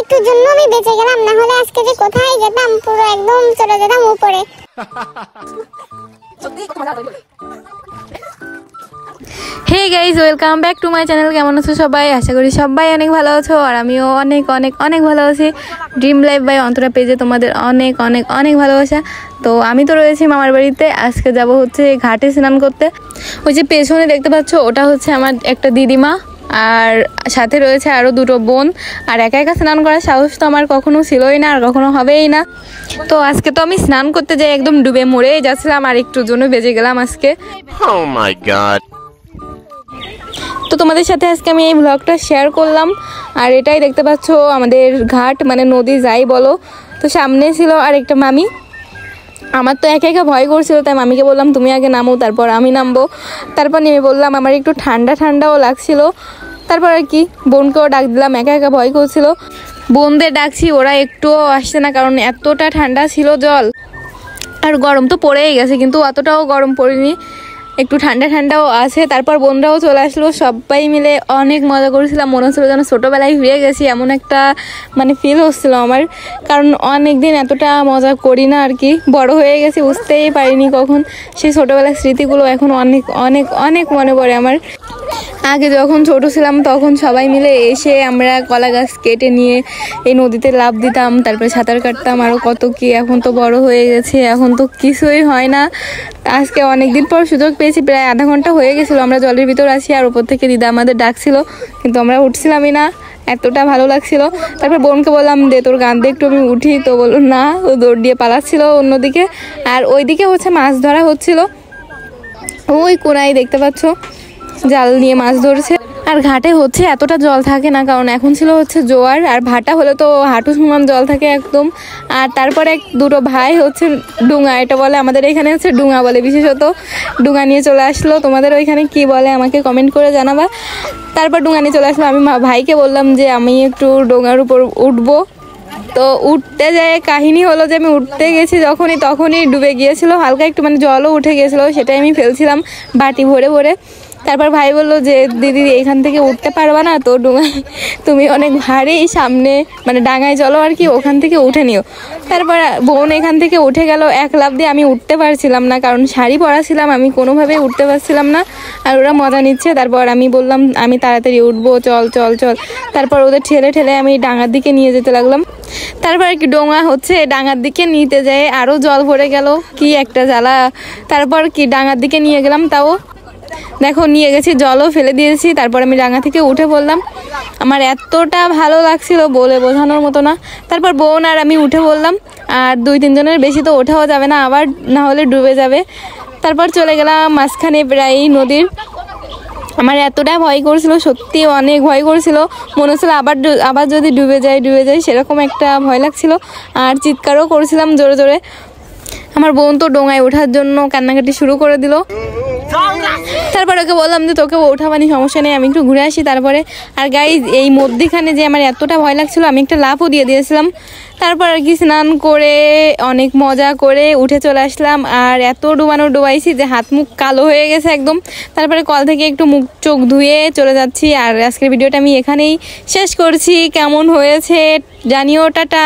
একটুর জন্য আমি বেঁচে গেলাম, না হলে আজকে যে কোথায় যেতাম, পুরো একদম চলে যেতাম উপরে। Hey guys, welcome back to my channel. কেমন আছো সবাই? আশা করি সবাই অনেক ভালো আছো, আর আমিও অনেক অনেক অনেক ভালো আছি। ড্রিম লাইফ বাই অন্তরা পেজে তোমাদের অনেক অনেক অনেক ভালোবাসা। তো আমি তো রয়েছি মামার বাড়িতে, আজকে যাব হচ্ছে ঘাটে স্নান করতে। ওই যে পেছনে দেখতে পাচ্ছ, ওটা হচ্ছে আমার একটা দিদিমা, আর সাথে রয়েছে আরও দুটো বোন। আর একা একা স্নান করার সাহস তো আমার কখনো ছিলই না, আর কখনো হবেই না। তো আজকে তো আমি স্নান করতে যাই একদম ডুবে মরেই যাচ্ছিলাম, আর একটুর জন্য বেজে গেলাম আজকে। Oh my god! তো তোমাদের সাথে আজকে আমি এই ব্লগটা শেয়ার করলাম। আর এটাই দেখতে পাচ্ছ আমাদের ঘাট, মানে নদী যাই বলো। তো সামনে ছিল আর একটা মামি। আমার তো একা একা ভয় করছিল, তাই মামিকে বললাম তুমি আগে নামো, তারপর আমি নামবো। তারপর নেমে বললাম, আমার একটু ঠান্ডা ঠান্ডাও লাগছিল। তারপর আর কি বোনকেও ডাক দিলাম, একা একা ভয় করছিল। বোনদের ডাকছি, ওরা একটুও আসছে না, কারণ এতটা ঠান্ডা ছিল জল। আর গরম তো পড়েই গেছে, কিন্তু অতটাও গরম পড়েনি, একটু ঠান্ডা ঠান্ডাও আছে। তারপর বোনরাও চলে আসলো, সবাই মিলে অনেক মজা করেছিলাম। মনে হচ্ছিলো যেন ছোটোবেলায় ফিরে গেছি, এমন একটা মানে ফিল হচ্ছিল আমার। কারণ অনেক দিন এতটা মজা করি না আর কি, বড় হয়ে গেছি, বুঝতেই পারিনি কখন। সেই ছোটোবেলার স্মৃতিগুলো এখন অনেক অনেক অনেক মনে পড়ে আমার। আগে যখন ছোটো ছিলাম তখন সবাই মিলে এসে আমরা কলা গাছ কেটে নিয়ে এই নদীতে লাফ দিতাম, তারপরে সাঁতার কাটতাম, আরও কত কি। এখন তো বড় হয়ে গেছে, এখন তো কিছুই হয় না। আজকে অনেক দিন পর সুযোগ পেয়েছি, প্রায় আধা ঘন্টা হয়ে গেছিলো আমরা জলের ভিতর আছি, আর উপর থেকে দিদা আমাদের ডাকছিল, কিন্তু আমরা উঠছিলামই না, এতটা ভালো লাগছিল। তারপর বোনকে বললাম দে তোর গান দিয়ে একটু আমি উঠি, তো বললো না, ও দৌড় দিয়ে পালাচ্ছিল অন্যদিকে। আর ওইদিকে হচ্ছে মাছ ধরা হচ্ছিল, ওই কোনায় দেখতে পাচ্ছ জাল নিয়ে মাছ ধরছে। আর ঘাটে হচ্ছে এতটা জল থাকে না, কারণ এখন ছিল হচ্ছে জোয়ার, আর ভাটা হলে তো হাঁটু সমান জল থাকে একদম। আর তারপরে দুটো ভাই হচ্ছে ডুঙা, এটা বলে আমাদের এখানে হচ্ছে ডুঙা বলে, বিশেষত ডুঙা নিয়ে চলে আসলো। তোমাদের ওইখানে কি বলে আমাকে কমেন্ট করে জানাবা। তারপর ডুঙা নিয়ে চলে আসলো, আমি ভাইকে বললাম যে আমি একটু ডোঙার উপর উঠবো। তো উঠতে যায় কাহিনী হলো যে আমি উঠতে গেছি তখনই ডুবে গিয়েছিল, হালকা একটু মানে জলও উঠে গিয়েছিল, সেটাই আমি ফেলছিলাম বাটি ভরে ভরে। তারপর ভাই বললো যে দিদি এখান থেকে উঠতে পারবা না তো, ডুঙায় তুমি অনেক ভারী, সামনে মানে ডাঙায় চলো আর কি, ওখান থেকে উঠে নিও। তারপর বোন এখান থেকে উঠে গেল এক লাফ দিয়ে, আমি উঠতে পারছিলাম না, কারণ শাড়ি পরা ছিলাম, আমি কোনোভাবেই উঠতে পারছিলাম না। আর ওরা মজা নিচ্ছে। তারপর আমি বললাম আমি তাড়াতাড়ি উঠবো, চল চল চল। তারপর ওদের ঠেলে ঠেলে আমি ডাঙার দিকে নিয়ে যেতে লাগলাম। তারপর কি ডোঙা হচ্ছে ডাঙার দিকে নিতে যায়, আরও জল ভরে গেল, কি একটা জ্বালা। তারপর কি ডাঙার দিকে নিয়ে গেলাম, তাও দেখো নিয়ে গেছি, জলও ফেলে দিয়েছি। তারপর আমি ডাঙা থেকে উঠে বললাম, আমার এতটা ভালো লাগছিল বলে বোঝানোর মতো না। তারপর বোন আর আমি উঠে বললাম, আর 2-3 জনের বেশি তো ওঠাও যাবে না, আবার না হলে ডুবে যাবে। তারপর চলে গেলাম মাঝখানে প্রায় নদীর। আমার এতটা ভয় করছিল, সত্যি অনেক ভয় করছিল, মনে হচ্ছিল আবার যদি ডুবে যায় সেরকম একটা ভয় লাগছিল। আর চিৎকারও করছিলাম জোরে জোরে। আমার বোন তো ডোঙায় ওঠার জন্য কান্নাকাটি শুরু করে দিল। তারপর ওকে বললাম যে তোকে ওঠাবানি, সমস্যা নেই, আমি একটু ঘুরে আসি। তারপরে আর গাইজ এই মধ্যিখানে যে আমার এতটা ভয় লাগছিল, আমি একটা লাফও দিয়ে দিয়েছিলাম। তারপর আর কি স্নান করে অনেক মজা করে উঠে চলে আসলাম। আর এত ডুবাইছি যে হাত মুখ কালো হয়ে গেছে একদম। তারপরে কল থেকে একটু মুখ চোখ ধুয়ে চলে যাচ্ছি। আর আজকের ভিডিওটা আমি এখানেই শেষ করছি। কেমন হয়েছে জানিও, টাটা।